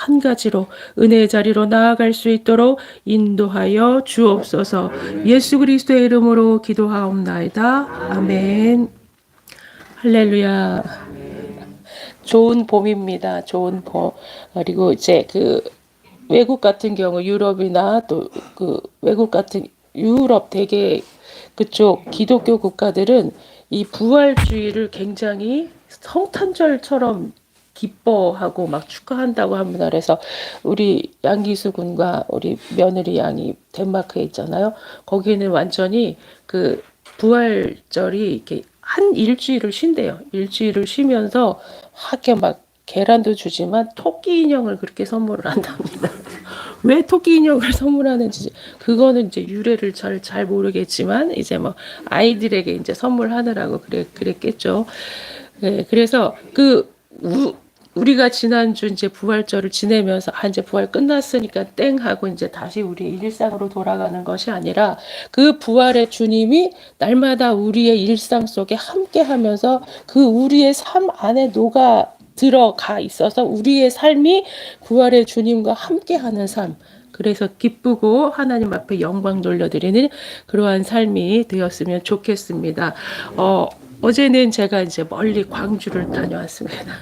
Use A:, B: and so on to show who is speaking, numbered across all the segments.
A: 한 가지로 은혜의 자리로 나아갈 수 있도록 인도하여 주옵소서. 예수 그리스도의 이름으로 기도하옵나이다. 아멘. 할렐루야. 좋은 봄입니다. 좋은 봄. 그리고 이제 그 외국 같은 경우 유럽이나 또 그 외국 같은 유럽 되게 그쪽 기독교 국가들은 이 부활주의를 굉장히 성탄절처럼 기뻐하고 막 축하한다고 합니다. 그래서 우리 양기수 군과 우리 며느리 양이 덴마크에 있잖아요. 거기는 완전히 그 부활절이 이렇게 한 일주일을 쉰대요. 일주일을 쉬면서 하게 막 계란도 주지만 토끼 인형을 그렇게 선물을 한답니다. 왜 토끼 인형을 선물하는지 그거는 이제 유래를 잘 모르겠지만 이제 뭐 아이들에게 이제 선물하느라고 그랬겠죠. 네, 그래서 우리가 지난주 이제 부활절을 지내면서 이제 부활 끝났으니까 땡 하고 이제 다시 우리 일상으로 돌아가는 것이 아니라 그 부활의 주님이 날마다 우리의 일상 속에 함께 하면서 그 우리의 삶 안에 녹아 들어가 있어서 우리의 삶이 부활의 주님과 함께하는 삶. 그래서 기쁘고 하나님 앞에 영광 돌려드리는 그러한 삶이 되었으면 좋겠습니다. 어제는 제가 이제 멀리 광주를 다녀왔습니다.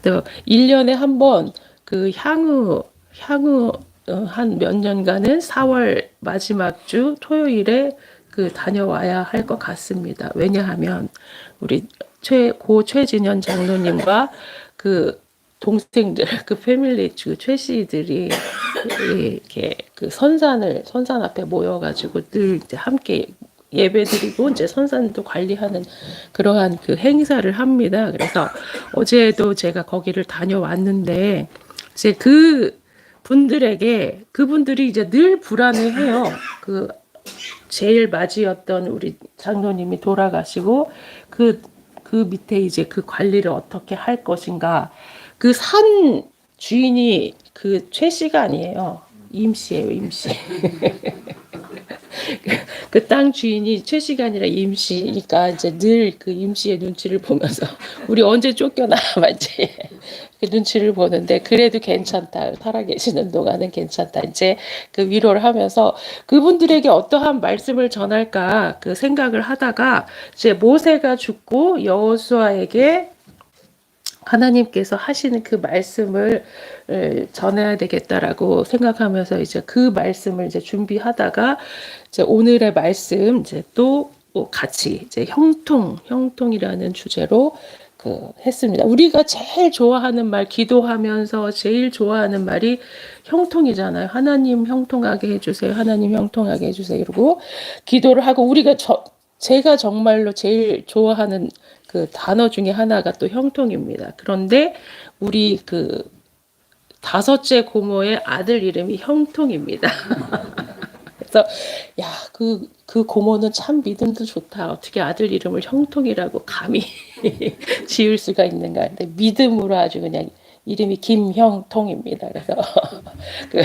A: 또 1년에 한 번 그 향후 한 몇 년간은 4월 마지막 주 토요일에 그 다녀와야 할 것 같습니다. 왜냐하면 우리 고 최진현 장로님과 그 동생들, 그 패밀리, 그 최씨들이 이렇게 그 선산 앞에 모여가지고 늘 이제 함께 예배드리고 이제 선산도 관리하는 그러한 그 행사를 합니다. 그래서 어제도 제가 거기를 다녀왔는데 이제 그분들이 이제 늘 불안해해요. 그 제일 맞이였던 우리 장로님이 돌아가시고 그 밑에 이제 그 관리를 어떻게 할 것인가. 그 산 주인이 그 최 씨가 아니에요. 임 씨예요, 임 씨. 그 땅 주인이 최 씨가 아니라 임 씨니까 이제 늘 그 임 씨의 눈치를 보면서 우리 언제 쫓겨나 맞지? 그 눈치를 보는데 그래도 괜찮다. 살아계시는 동안은 괜찮다. 이제 그 위로를 하면서 그분들에게 어떠한 말씀을 전할까 그 생각을 하다가 이제 모세가 죽고 여호수아에게 하나님께서 하시는 그 말씀을 전해야 되겠다라고 생각하면서 이제 그 말씀을 이제 준비하다가 이제 오늘의 말씀 이제 또 같이 이제 형통이라는 주제로 했습니다. 우리가 제일 좋아하는 말, 기도하면서 제일 좋아하는 말이 형통이잖아요. 하나님 형통하게 해주세요. 하나님 형통하게 해주세요. 이러고 기도를 하고 제가 정말로 제일 좋아하는 그 단어 중에 하나가 또 형통입니다. 그런데 우리 그 5째 고모의 아들 이름이 형통입니다. 그래서 그 고모는 참 믿음도 좋다. 어떻게 아들 이름을 형통이라고 감히 지을 수가 있는가. 근데 믿음으로 아주 그냥 이름이 김형통입니다. 그래서 그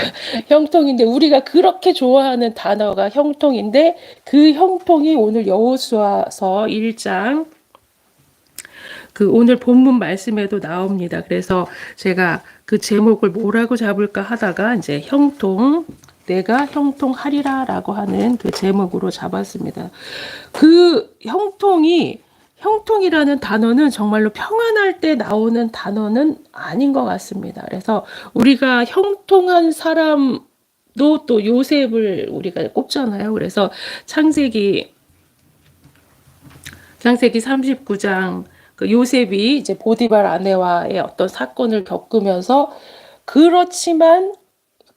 A: 형통인데 우리가 그렇게 좋아하는 단어가 형통인데 그 형통이 오늘 여호수아서 1장 그 오늘 본문 말씀에도 나옵니다. 그래서 제가 그 제목을 뭐라고 잡을까 하다가 이제 내가 형통하리라라고 하는 그 제목으로 잡았습니다. 그 형통이라는 단어는 정말로 평안할 때 나오는 단어는 아닌 것 같습니다. 그래서 우리가 형통한 사람도 또 요셉을 우리가 꼽잖아요. 그래서 창세기 39장 그 요셉이 이제 보디발 아내와의 어떤 사건을 겪으면서 그렇지만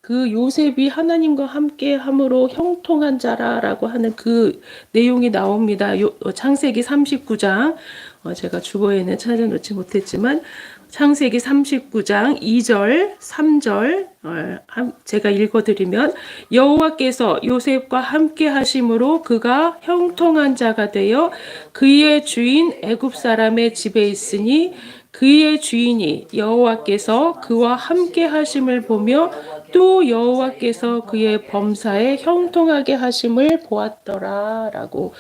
A: 그 요셉이 하나님과 함께 함으로 형통한 자라라고 하는 그 내용이 나옵니다. 창세기 39장 제가 주보에는 찾아놓지 못했지만 창세기 39장 2절 3절 제가 읽어드리면 여호와께서 요셉과 함께 하심으로 그가 형통한 자가 되어 그의 주인 애굽 사람의 집에 있으니 그의 주인이 여호와께서 그와 함께 하심을 보며 또 여호와께서 그의 범사에 형통하게 하심을 보았더라라고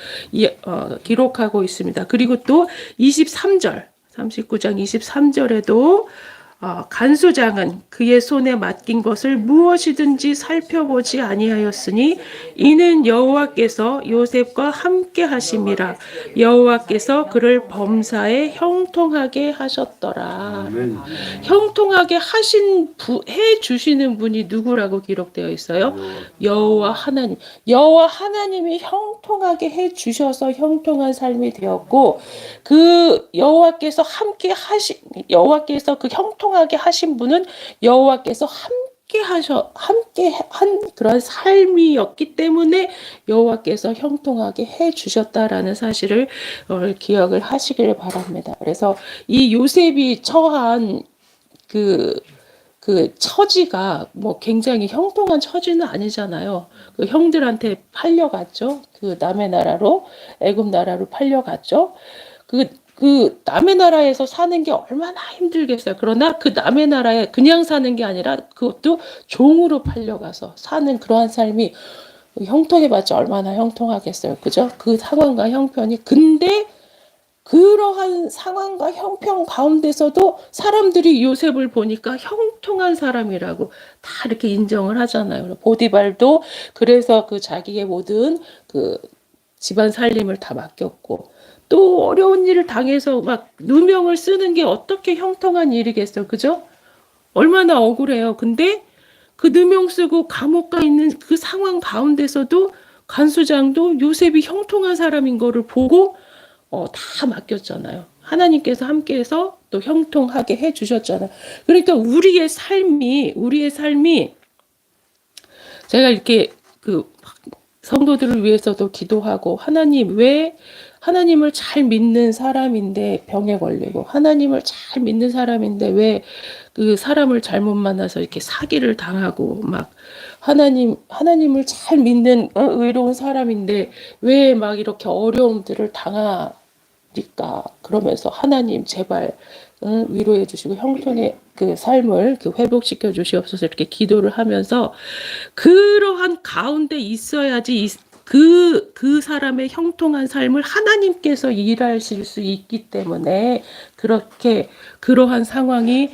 A: 기록하고 있습니다. 그리고 또 23절 39장 23절에도 간수장은 그의 손에 맡긴 것을 무엇이든지 살펴보지 아니하였으니 이는 여호와께서 요셉과 함께 하심이라. 여호와께서 그를 범사에 형통하게 하셨더라.
B: 아멘.
A: 형통하게 해 주시는 분이 누구라고 기록되어 있어요? 여호와 하나님. 여호와 하나님이 형통하게 해 주셔서 형통한 삶이 되었고, 그 여호와께서 그 형통하게 하신 분은 여호와께서 함께 한 그런 삶이었기 때문에 여호와께서 형통하게 해 주셨다라는 사실을 기억을 하시기를 바랍니다. 그래서 이 요셉이 처한 그 처지가 뭐 굉장히 형통한 처지는 아니잖아요. 그 형들한테 팔려갔죠. 그 남의 나라로, 애굽 나라로 팔려갔죠. 그 남의 나라에서 사는 게 얼마나 힘들겠어요. 그러나 그 남의 나라에 그냥 사는 게 아니라 그것도 종으로 팔려가서 사는 그러한 삶이 형통해봤자 얼마나 형통하겠어요. 그죠? 그 상황과 형편이. 근데 그러한 상황과 형편 가운데서도 사람들이 요셉을 보니까 형통한 사람이라고 다 이렇게 인정을 하잖아요. 보디발도 그래서 그 자기의 모든 그 집안 살림을 다 맡겼고, 또 어려운 일을 당해서 막 누명을 쓰는 게 어떻게 형통한 일이겠어요. 그죠? 얼마나 억울해요. 근데 그 누명 쓰고 감옥 가 있는 그 상황 가운데서도 간수장도 요셉이 형통한 사람인 거를 보고 다 맡겼잖아요. 하나님께서 함께해서 또 형통하게 해주셨잖아요. 그러니까 우리의 삶이 제가 이렇게 그 성도들을 위해서도 기도하고, 하나님 왜 하나님을 잘 믿는 사람인데 병에 걸리고, 하나님을 잘 믿는 사람인데 왜 그 사람을 잘못 만나서 이렇게 사기를 당하고, 막 하나님을 잘 믿는 의로운 사람인데 왜 막 이렇게 어려움들을 당하니까, 그러면서 하나님 제발 위로해 주시고 형통의 그 삶을 회복시켜 주시옵소서 이렇게 기도를 하면서, 그러한 가운데 있어야지 그 사람의 형통한 삶을 하나님께서 일하실 수 있기 때문에 그렇게 그러한 상황이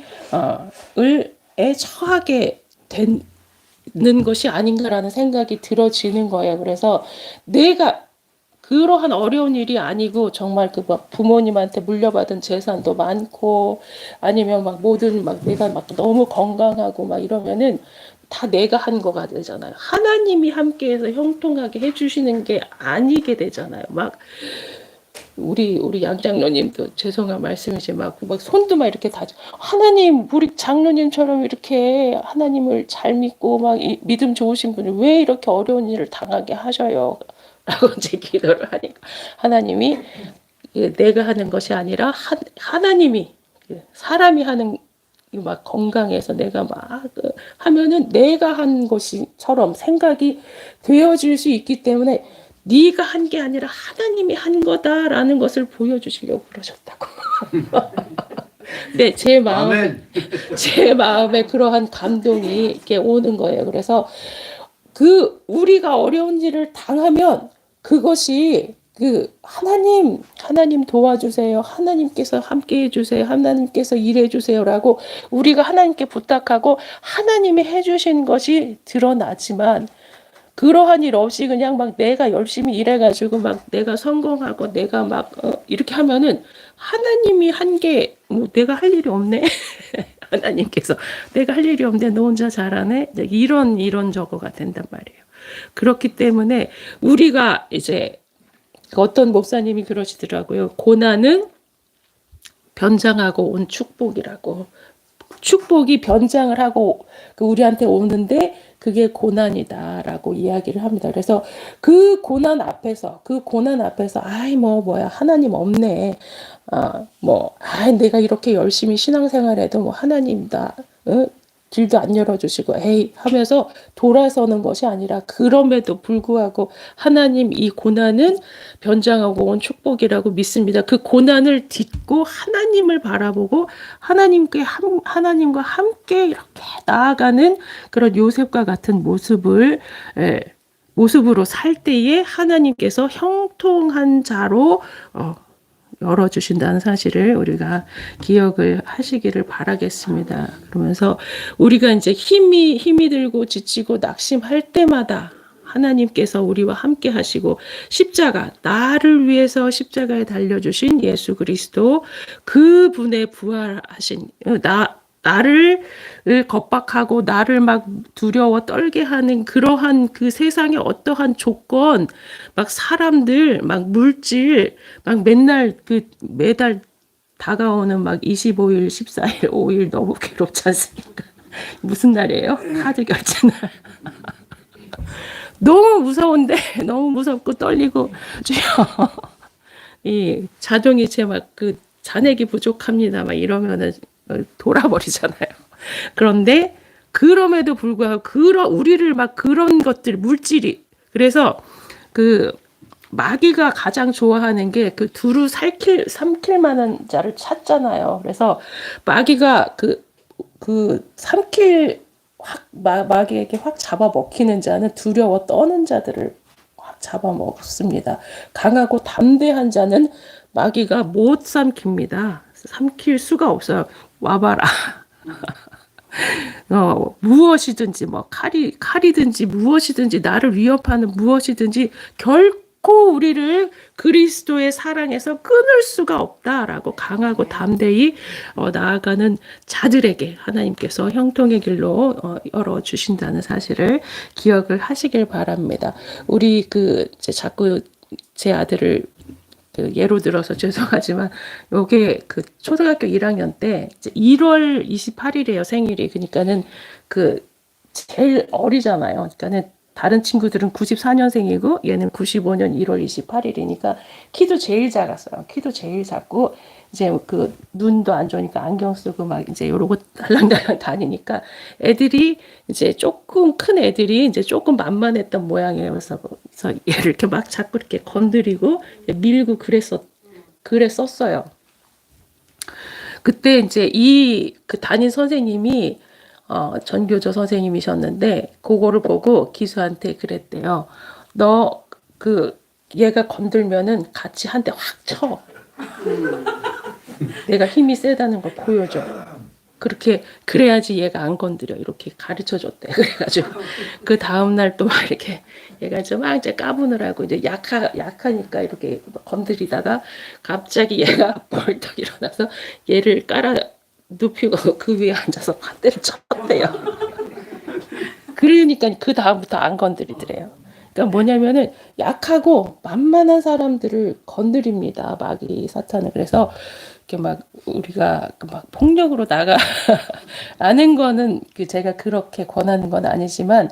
A: 에 처하게 되는 것이 아닌가라는 생각이 들어지는 거예요. 그래서 내가 그러한 어려운 일이 아니고 정말 그 막 부모님한테 물려받은 재산도 많고, 아니면 막 모든 막 내가 막 너무 건강하고 막 이러면은 다 내가 한 거가 되잖아요. 하나님이 함께해서 형통하게 해주시는 게 아니게 되잖아요. 막 우리 양 장로님도 죄송한 말씀이지 막 손도 막 이렇게 다 하나님, 우리 장로님처럼 이렇게 하나님을 잘 믿고 막 믿음 좋으신 분이 왜 이렇게 어려운 일을 당하게 하셔요? 라고 이제 기도를 하니까 하나님이 내가 하는 것이 아니라 하나님이 사람이 하는 막 건강해서 내가 막 하면은 내가 한 것이처럼 생각이 되어질 수 있기 때문에 네가 한 게 아니라 하나님이 한 거다라는 것을 보여주시려고 그러셨다고. 네, 제 마음에 그러한 감동이 이렇게 오는 거예요. 그래서 우리가 어려운 일을 당하면 그것이 하나님 도와주세요. 하나님께서 함께 해주세요. 하나님께서 일해주세요라고 우리가 하나님께 부탁하고 하나님이 해주신 것이 드러나지만, 그러한 일 없이 그냥 막 내가 열심히 일해가지고 막 내가 성공하고 내가 막 이렇게 하면은 하나님이 한 게 뭐 내가 할 일이 없네. 하나님께서 내가 할 일이 없는데 너 혼자 잘하네. 이런 저거가 된단 말이에요. 그렇기 때문에 우리가 이제 어떤 목사님이 그러시더라고요. 고난은 변장하고 온 축복이라고. 축복이 변장을 하고 우리한테 오는데 그게 고난이다라고 이야기를 합니다. 그래서 그 고난 앞에서 아이 뭐야 하나님 없네. 내가 이렇게 열심히 신앙생활해도 뭐 하나님다. 길도 안 열어주시고 에이 하면서 돌아서는 것이 아니라, 그럼에도 불구하고 하나님 이 고난은 변장하고 온 축복이라고 믿습니다. 그 고난을 딛고 하나님을 바라보고 하나님과 함께 이렇게 나아가는 그런 요셉과 같은 모습으로 살 때에 하나님께서 형통한 자로 열어주신다는 사실을 우리가 기억을 하시기를 바라겠습니다. 그러면서 우리가 이제 힘이 들고 지치고 낙심할 때마다 하나님께서 우리와 함께 하시고 십자가, 나를 위해서 십자가에 달려주신 예수 그리스도, 그분의 부활하신 나를 겁박하고 나를 막 두려워 떨게 하는 그러한 그 세상의 어떠한 조건, 막 사람들, 막 물질, 막 맨날 매달 다가오는 막 25일, 14일, 5일 너무 괴롭지 않습니까? 무슨 날이에요? 카드 결제 날. 너무 무서운데, 너무 무섭고 떨리고, 주여, 이 자동이체 막 잔액이 부족합니다. 막 이러면은 돌아버리잖아요. 그런데 그럼에도 불구하고 우리를 막 그런 것들 물질이, 그래서 마귀가 가장 좋아하는 게 두루 삼킬 만한 자를 찾잖아요. 그래서 마귀가 마귀에게 확 잡아먹히는 자는 두려워 떠는 자들을 확 잡아먹습니다. 강하고 담대한 자는 마귀가 못 삼킵니다. 삼킬 수가 없어요. 와봐라. 무엇이든지 칼이든지 무엇이든지 나를 위협하는 무엇이든지 결코 우리를 그리스도의 사랑에서 끊을 수가 없다라고 강하고 담대히 나아가는 자들에게 하나님께서 형통의 길로 열어주신다는 사실을 기억을 하시길 바랍니다. 우리 자꾸 제 아들을 예로 들어서 죄송하지만 요게 초등학교 1학년 때 1월 28일이에요 생일이. 그러니까는 제일 어리잖아요. 그러니까는 다른 친구들은 94년생이고 얘는 95년 1월 28일이니까 키도 제일 작았어요. 키도 제일 작고 이제 눈도 안 좋으니까 안경 쓰고 막 이제 요러고 달랑달랑 다니니까 애들이 이제 조금 큰 애들이 이제 조금 만만했던 모양이에요. 그래서 얘를 이렇게 막 자꾸 이렇게 건드리고 밀고 그랬었어요. 그때 이제 담임 선생님이 전교조 선생님이셨는데 그거를 보고 기수한테 그랬대요. 너 얘가 건들면은 같이 한 대 확 쳐. 내가 힘이 세다는 걸 보여줘. 그래야지 얘가 안 건드려. 이렇게 가르쳐 줬대. 그래가지고 그 다음날 또 막 이렇게 얘가 막 이제 까부느라고 이제 약하니까 이렇게 건드리다가 갑자기 얘가 벌떡 일어나서 얘를 눕히고 그 위에 앉아서 한 대를 쳤대요. 그러니까 그 다음부터 안 건드리더래요. 그러니까 뭐냐면은 약하고 만만한 사람들을 건드립니다. 마귀 사탄은. 그래서 이렇게 막 우리가 막 폭력으로 나가라는 거는 제가 그렇게 권하는 건 아니지만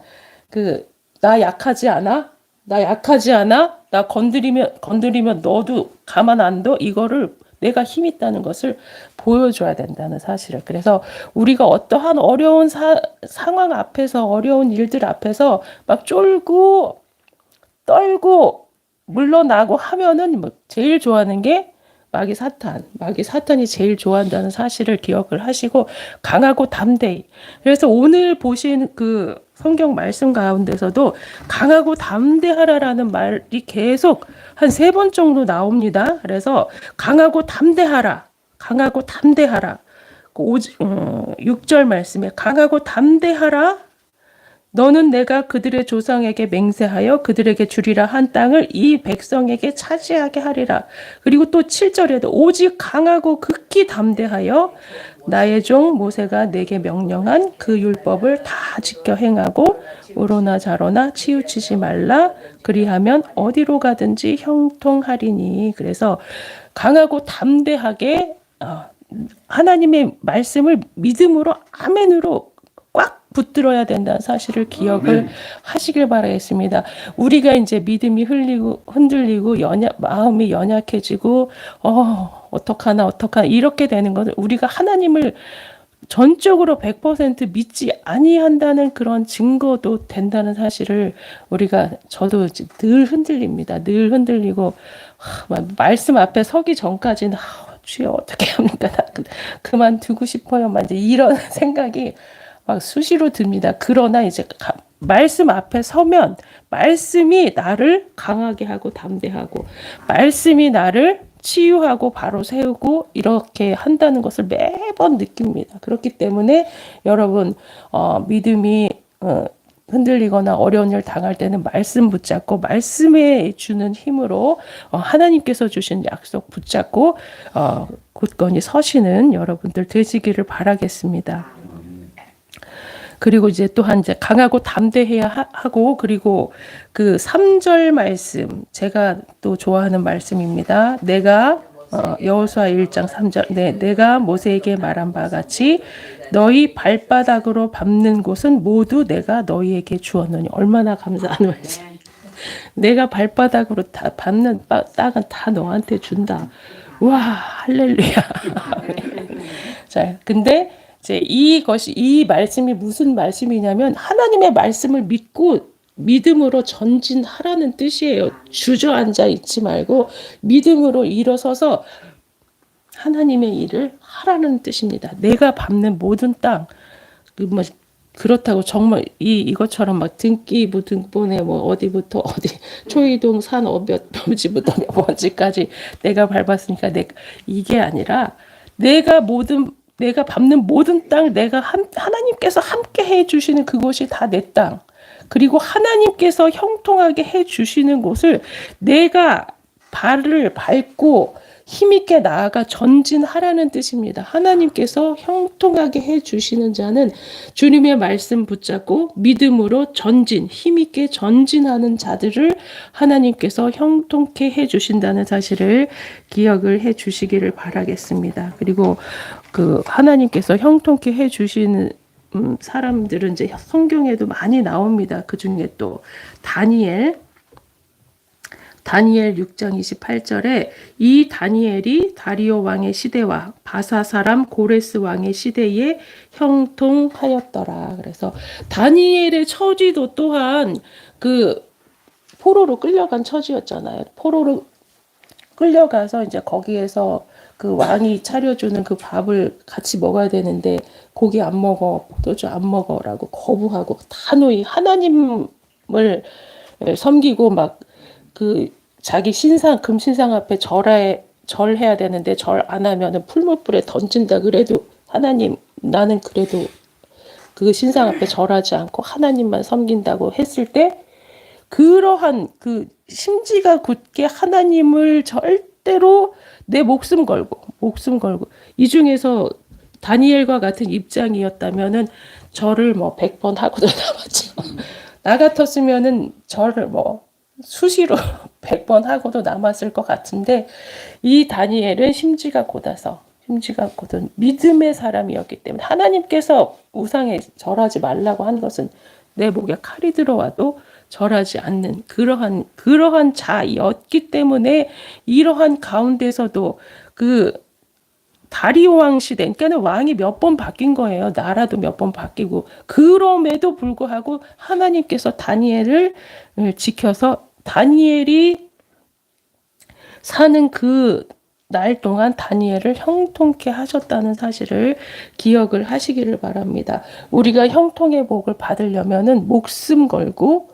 A: 나 약하지 않아? 나 약하지 않아? 나 건드리면 너도 가만 안 둬? 이거를 내가 힘 있다는 것을 보여줘야 된다는 사실을. 그래서 우리가 어떠한 어려운 상황 앞에서 어려운 일들 앞에서 막 쫄고 떨고 물러나고 하면은 제일 좋아하는 게 마귀 사탄이 제일 좋아한다는 사실을 기억을 하시고 강하고 담대히. 그래서 오늘 보신 성경 말씀 가운데서도 강하고 담대하라라는 말이 계속 한 3번 정도 나옵니다. 그래서 강하고 담대하라. 6절 말씀에 강하고 담대하라. 너는 내가 그들의 조상에게 맹세하여 그들에게 주리라 한 땅을 이 백성에게 차지하게 하리라. 그리고 또 7절에도 오직 강하고 극히 담대하여 나의 종 모세가 내게 명령한 그 율법을 다 지켜 행하고 우로나 자로나 치우치지 말라. 그리하면 어디로 가든지 형통하리니. 그래서 강하고 담대하게 하나님의 말씀을 믿음으로 아멘으로 꽉 붙들어야 된다는 사실을 기억을 하시길 바라겠습니다. 우리가 이제 믿음이 흔들리고 마음이 연약해지고 어떡하나 이렇게 되는 것은 우리가 하나님을 전적으로 100% 믿지 아니한다는 그런 증거도 된다는 사실을 저도 늘 흔들립니다. 늘 흔들리고 말씀 앞에 서기 전까지는 주여 어떻게 합니까? 그만두고 싶어요. 이제 이런 생각이 막 수시로 듭니다. 그러나 이제 말씀 앞에 서면 말씀이 나를 강하게 하고 담대하고 말씀이 나를 치유하고 바로 세우고 이렇게 한다는 것을 매번 느낍니다. 그렇기 때문에 여러분 믿음이 흔들리거나 어려운 일 당할 때는 말씀 붙잡고 말씀에 주는 힘으로 하나님께서 주신 약속 붙잡고 굳건히 서시는 여러분들 되시기를 바라겠습니다. 그리고 이제 또한 이제 강하고 담대해야 하고, 그리고 그 3절 말씀 제가 또 좋아하는 말씀입니다. 내가 여호수아 1장 3절 내가 모세에게 말한 바 같이 너희 발바닥으로 밟는 곳은 모두 내가 너희에게 주었느니. 얼마나 감사한 말씀. 내가 발바닥으로 다 밟는 땅은 다 너한테 준다. 와, 할렐루야. 자, 근데 이제 이 말씀이 무슨 말씀이냐면 하나님의 말씀을 믿고 믿음으로 전진하라는 뜻이에요. 주저앉아 있지 말고 믿음으로 일어서서 하나님의 일을 하라는 뜻입니다. 내가 밟는 모든 땅, 그렇다고 정말 이것처럼 막 등기부 등본에 뭐 어디부터 어디 초이동 산 몇 번지부터 몇 번지까지 내가 밟았으니까 이게 아니라 내가 밟는 모든 땅, 하나님께서 함께 해 주시는 그곳이 다 내 땅. 그리고 하나님께서 형통하게 해 주시는 곳을 내가 발을 밟고 힘있게 나아가 전진하라는 뜻입니다. 하나님께서 형통하게 해 주시는 자는 주님의 말씀 붙잡고 믿음으로 전진, 힘있게 전진하는 자들을 하나님께서 형통케 해 주신다는 사실을 기억을 해 주시기를 바라겠습니다. 그리고 그 하나님께서 형통케 해 주시는 사람들은 이제 성경에도 많이 나옵니다. 그 중에 또 다니엘 6장 28절에 이 다니엘이 다리오 왕의 시대와 바사 사람 고레스 왕의 시대에 형통하였더라. 그래서 다니엘의 처지도 또한 그 포로로 끌려간 처지였잖아요. 포로로 끌려가서 이제 거기에서 그 왕이 차려주는 그 밥을 같이 먹어야 되는데 고기 안 먹어, 포도주 안 먹어라고 거부하고 단호히 하나님을 섬기고 막 그 자기 금신상 앞에 절해야 되는데 절 안 하면은 풀무불에 던진다. 그래도 하나님, 나는 그래도 그 신상 앞에 절하지 않고 하나님만 섬긴다고 했을 때 그러한 그 심지가 굳게 하나님을 절대로 내 목숨 걸고 이 중에서 다니엘과 같은 입장이었다면은 절을 뭐 100번 하고도 남았죠. 나 같았으면은 절을 뭐 수시로 100번 하고도 남았을 것 같은데 이 다니엘은 심지가 곧은 믿음의 사람이었기 때문에 하나님께서 우상에 절하지 말라고 한 것은 내 목에 칼이 들어와도 절하지 않는 그러한 자였기 때문에 이러한 가운데서도 그 다리오 왕 시대, 그러니까 왕이 몇 번 바뀐 거예요. 나라도 몇 번 바뀌고 그럼에도 불구하고 하나님께서 다니엘을 지켜서 다니엘이 사는 그 날 동안 다니엘을 형통케 하셨다는 사실을 기억을 하시기를 바랍니다. 우리가 형통의 복을 받으려면은 목숨 걸고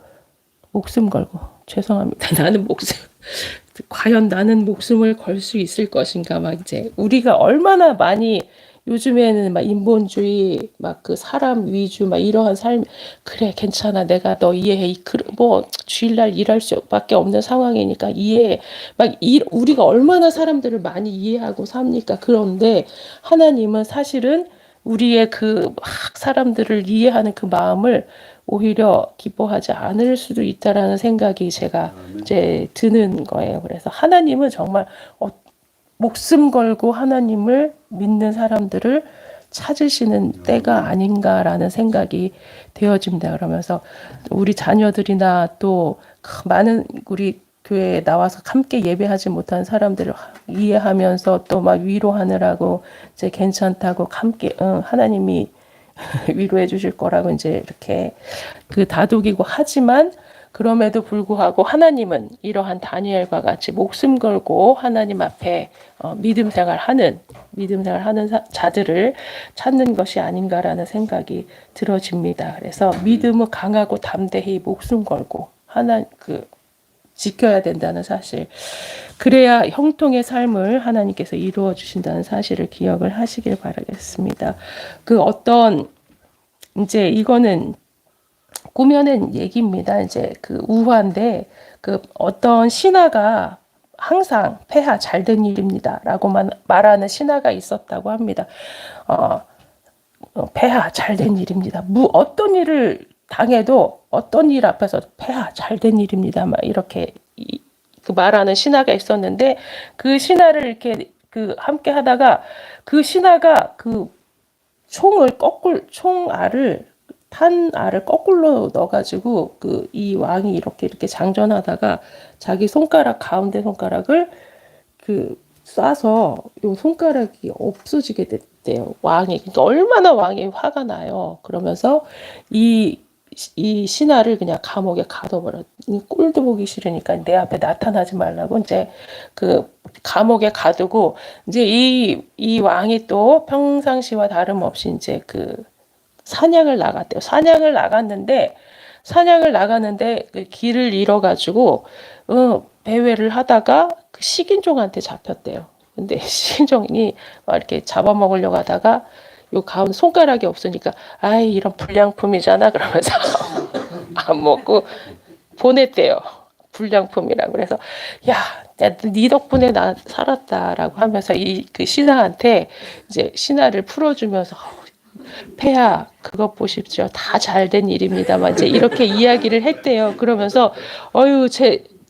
A: 죄송합니다. 과연 나는 목숨을 걸 수 있을 것인가. 막 이제 우리가 얼마나 많이 요즘에는 막 인본주의, 막 그 사람 위주, 막 이러한 삶, 그래, 괜찮아. 내가 너 이해해. 뭐, 주일날 일할 수밖에 없는 상황이니까 이해해. 우리가 얼마나 사람들을 많이 이해하고 삽니까? 그런데 하나님은 사실은 우리의 그 막 사람들을 이해하는 그 마음을 오히려 기뻐하지 않을 수도 있다라는 생각이 제가 이제 드는 거예요. 그래서 하나님은 정말 목숨 걸고 하나님을 믿는 사람들을 찾으시는 때가 아닌가라는 생각이 되어집니다. 그러면서 우리 자녀들이나 또 많은 우리 교회에 나와서 함께 예배하지 못한 사람들을 이해하면서 또 막 위로하느라고 이제 괜찮다고 함께 하나님이 위로해 주실 거라고 이제 이렇게 그 다독이고 하지만 그럼에도 불구하고 하나님은 이러한 다니엘과 같이 목숨 걸고 하나님 앞에 믿음 생활하는 자들을 찾는 것이 아닌가라는 생각이 들어집니다. 그래서 믿음은 강하고 담대히 목숨 걸고 지켜야 된다는 사실. 그래야 형통의 삶을 하나님께서 이루어 주신다는 사실을 기억을 하시길 바라겠습니다. 그 어떤 이제 이거는 꾸며낸 얘기입니다. 이제 그 우화인데 그 어떤 신하가 항상 폐하 잘된 일입니다라고만 말하는 신하가 있었다고 합니다. 폐하 잘된 일입니다. 어떤 일을 당해도 어떤 일 앞에서 폐하 잘된 일입니다. 막 이렇게 그 말하는 신하가 있었는데 그 신하를 이렇게 그 함께 하다가 그 신하가 그 탄 알을 거꾸로 넣어가지고 그 이 왕이 이렇게 장전하다가 자기 손가락 가운데 손가락을 그 쏴서 요 손가락이 없어지게 됐대요. 왕이. 그러니까 얼마나 왕이 화가 나요. 그러면서 이 신하를 그냥 감옥에 가둬버려. 꼴도 보기 싫으니까 내 앞에 나타나지 말라고 이제 그 감옥에 가두고 이제 이 왕이 또 평상시와 다름없이 이제 그 사냥을 나갔대요. 사냥을 나갔는데 그 길을 잃어가지고 배회를 하다가 그 식인종한테 잡혔대요. 근데 식인종이 막 이렇게 잡아먹으려고 하다가 요 가운 손가락이 없으니까 아이 이런 불량품이잖아 그러면서 안 먹고 보냈대요. 불량품이라고. 그래서 야, 네 덕분에 나 살았다라고 하면서 이 그 신하한테 이제 신하를 풀어주면서 폐하 그것 보십시오. 다 잘된 일입니다만 이제 이렇게 이야기를 했대요. 그러면서 어유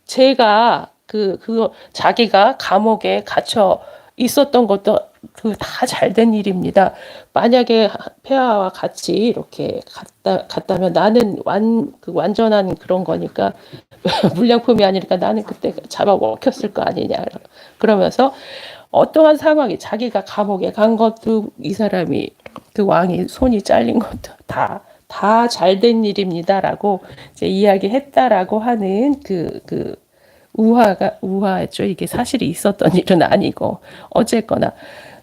A: 제가 그거 자기가 감옥에 갇혀 있었던 것도 그 다 잘된 일입니다. 만약에 폐하와 같이 이렇게 갔다면 나는 완전한 그런 거니까 물량품이 아니니까 나는 그때 잡아 먹혔을 거 아니냐. 그러면서 어떠한 상황이 자기가 감옥에 간 것도 이 사람이 그 왕이 손이 잘린 것도 다 잘된 일입니다라고 이제 이야기했다라고 하는 그 우화했죠. 이게 사실이 있었던 일은 아니고 어쨌거나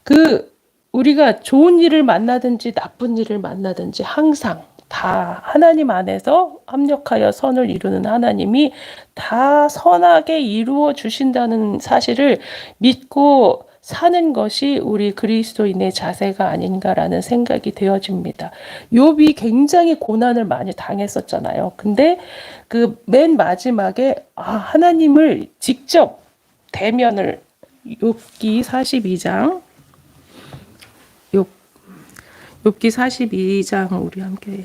A: 그 우리가 좋은 일을 만나든지 나쁜 일을 만나든지 항상 다 하나님 안에서 합력하여 선을 이루는 하나님이 다 선하게 이루어 주신다는 사실을 믿고 사는 것이 우리 그리스도인의 자세가 아닌가라는 생각이 되어집니다. 욥이 굉장히 고난을 많이 당했었잖아요. 근데 그 맨 마지막에 하나님을 직접 대면을 욥기 42장 욥기 42장 우리 함께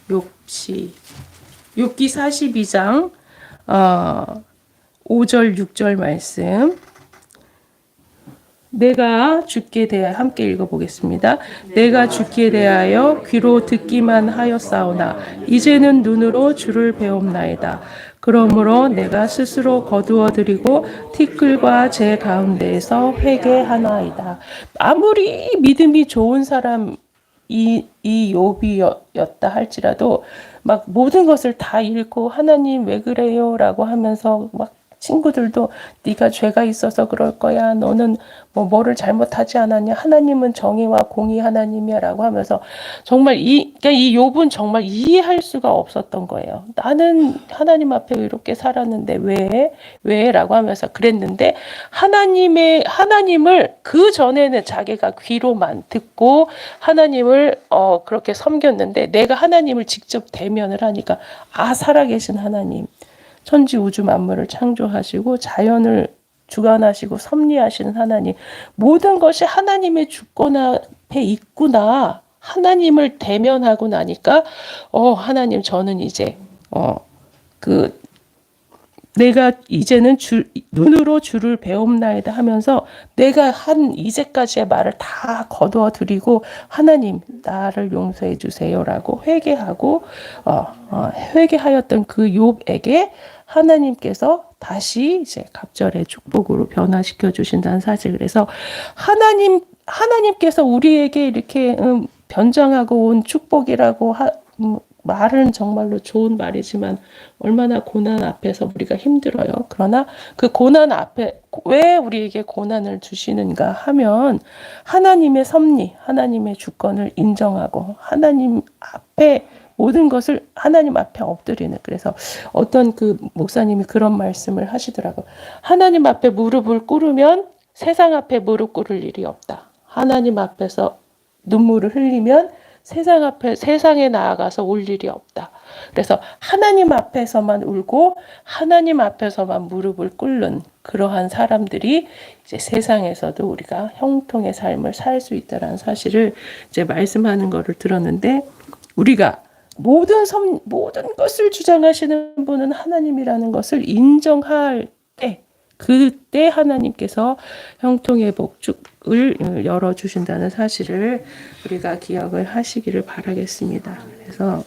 A: 욥기 42장 5절 6절 말씀 내가 주께 대하여 함께 읽어보겠습니다. 내가 주께 대하여 귀로 듣기만 하였사오나 이제는 눈으로 주를 배움나이다. 그러므로 내가 스스로 거두어드리고 티끌과 제 가운데에서 회개하나이다. 아무리 믿음이 좋은 사람 이 욥이었다 할지라도 막 모든 것을 다 잃고 하나님 왜 그래요라고 하면서 막 친구들도 네가 죄가 있어서 그럴 거야. 너는 뭐를 잘못하지 않았냐. 하나님은 정의와 공의 하나님이야라고 하면서 정말 그러니까 이 욥은 정말 이해할 수가 없었던 거예요. 나는 하나님 앞에 이렇게 살았는데 왜라고 하면서 그랬는데 하나님을 그 전에는 자기가 귀로만 듣고 하나님을 그렇게 섬겼는데 내가 하나님을 직접 대면을 하니까 살아계신 하나님. 천지 우주 만물을 창조하시고 자연을 주관하시고 섭리하시는 하나님 모든 것이 하나님의 주권 앞에 있구나 하나님을 대면하고 나니까 하나님 저는 이제 내가 이제는 눈으로 주를 배움나이다 하면서 내가 한 이제까지의 말을 다 거두어 드리고 하나님 나를 용서해 주세요라고 회개하였던 그 욥에게 하나님께서 다시 이제 갑절의 축복으로 변화시켜 주신다는 사실. 그래서 하나님께서 우리에게 이렇게 변장하고 온 축복이라고 말은 정말로 좋은 말이지만 얼마나 고난 앞에서 우리가 힘들어요. 그러나 그 고난 앞에 왜 우리에게 고난을 주시는가 하면 하나님의 섭리, 하나님의 주권을 인정하고 하나님 앞에 모든 것을 하나님 앞에 엎드리는. 그래서 어떤 그 목사님이 그런 말씀을 하시더라고요. 하나님 앞에 무릎을 꿇으면 세상 앞에 무릎 꿇을 일이 없다. 하나님 앞에서 눈물을 흘리면 세상에 나아가서 울 일이 없다. 그래서 하나님 앞에서만 울고 하나님 앞에서만 무릎을 꿇는 그러한 사람들이 이제 세상에서도 우리가 형통의 삶을 살 수 있다는 사실을 이제 말씀하는 거를 들었는데, 우리가 모든 것을 주장하시는 분은 하나님이라는 것을 인정할 때, 그때 하나님께서 형통의 복축을 열어주신다는 사실을 우리가 기억을 하시기를 바라겠습니다. 그래서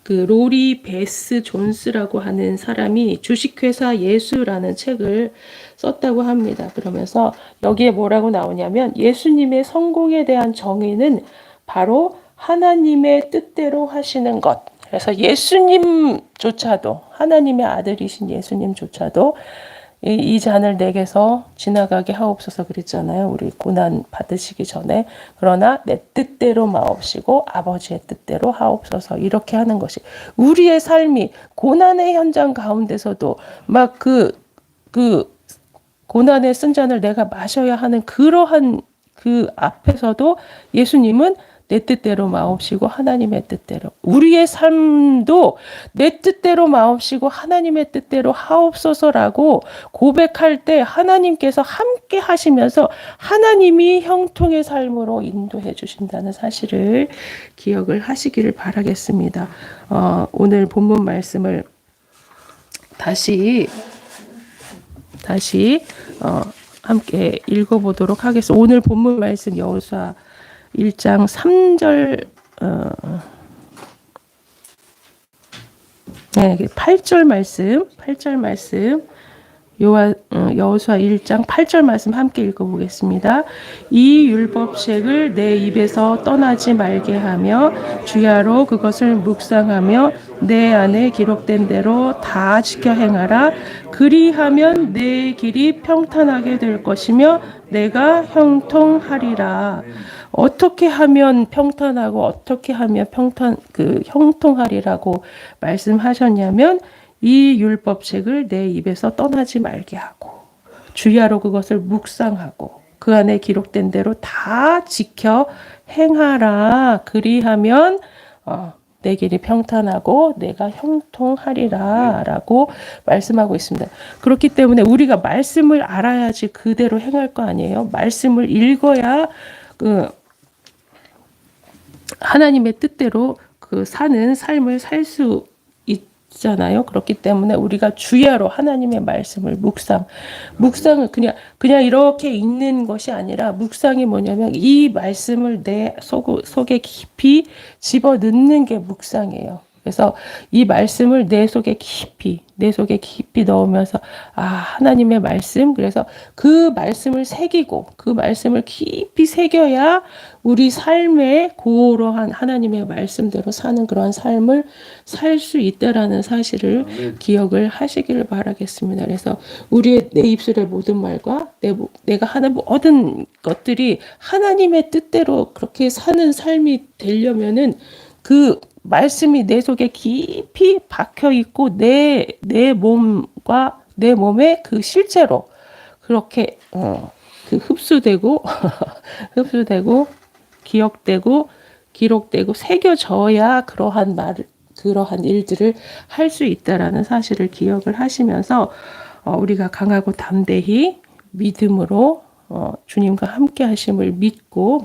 A: 그 로리 베스 존스라고 하는 사람이 주식회사 예수라는 책을 썼다고 합니다. 그러면서 여기에 뭐라고 나오냐면, 예수님의 성공에 대한 정의는 바로 하나님의 뜻대로 하시는 것. 그래서 예수님조차도, 하나님의 아들이신 예수님조차도 이 잔을 내게서 지나가게 하옵소서 그랬잖아요. 우리 고난 받으시기 전에. 그러나 내 뜻대로 마옵시고 아버지의 뜻대로 하옵소서, 이렇게 하는 것이 우리의 삶이 고난의 현장 가운데서도 막 그 고난의 쓴 잔을 내가 마셔야 하는 그러한 그 앞에서도 예수님은 내 뜻대로 마옵시고 하나님의 뜻대로, 우리의 삶도 내 뜻대로 마옵시고 하나님의 뜻대로 하옵소서라고 고백할 때 하나님께서 함께 하시면서 하나님이 형통의 삶으로 인도해 주신다는 사실을 기억을 하시기를 바라겠습니다. 오늘 본문 말씀을 다시 함께 읽어보도록 하겠습니다. 오늘 본문 말씀 여호수아 1장 3절 8절 말씀 여호수아 1장 8절 말씀 함께 읽어보겠습니다. 이 율법책을 내 입에서 떠나지 말게 하며 주야로 그것을 묵상하며 내 안에 기록된 대로 다 지켜 행하라. 그리하면 내 길이 평탄하게 될 것이며 내가 형통하리라. 어떻게 하면 평탄하고 어떻게 하면 형통하리라고 말씀하셨냐면, 이 율법책을 내 입에서 떠나지 말게 하고 주야로 그것을 묵상하고 그 안에 기록된 대로 다 지켜 행하라. 그리하면 내 길이 평탄하고 내가 형통하리라 라고 말씀하고 있습니다. 그렇기 때문에 우리가 말씀을 알아야지 그대로 행할 거 아니에요. 말씀을 읽어야 하나님의 뜻대로 사는 삶을 살 수 있잖아요. 그렇기 때문에 우리가 주야로 하나님의 말씀을 묵상을 그냥 이렇게 읽는 것이 아니라, 묵상이 뭐냐면 이 말씀을 내 속에 깊이 집어 넣는 게 묵상이에요. 그래서 이 말씀을 내 속에 깊이 넣으면서 하나님의 말씀, 그래서 그 말씀을 새기고 그 말씀을 깊이 새겨야 우리 삶에 고러한 하나님의 말씀대로 사는 그러한 삶을 살 수 있다라는 사실을 기억을 하시기를 바라겠습니다. 그래서 내 입술의 모든 말과 내가 하는 모든 것들이 하나님의 뜻대로 그렇게 사는 삶이 되려면은 그 말씀이 내 속에 깊이 박혀 있고 내 몸과 내 몸에 그 실제로 그렇게 흡수되고 기억되고 기록되고 새겨져야 그러한 일들을 할 수 있다라는 사실을 기억을 하시면서 우리가 강하고 담대히 믿음으로 주님과 함께 하심을 믿고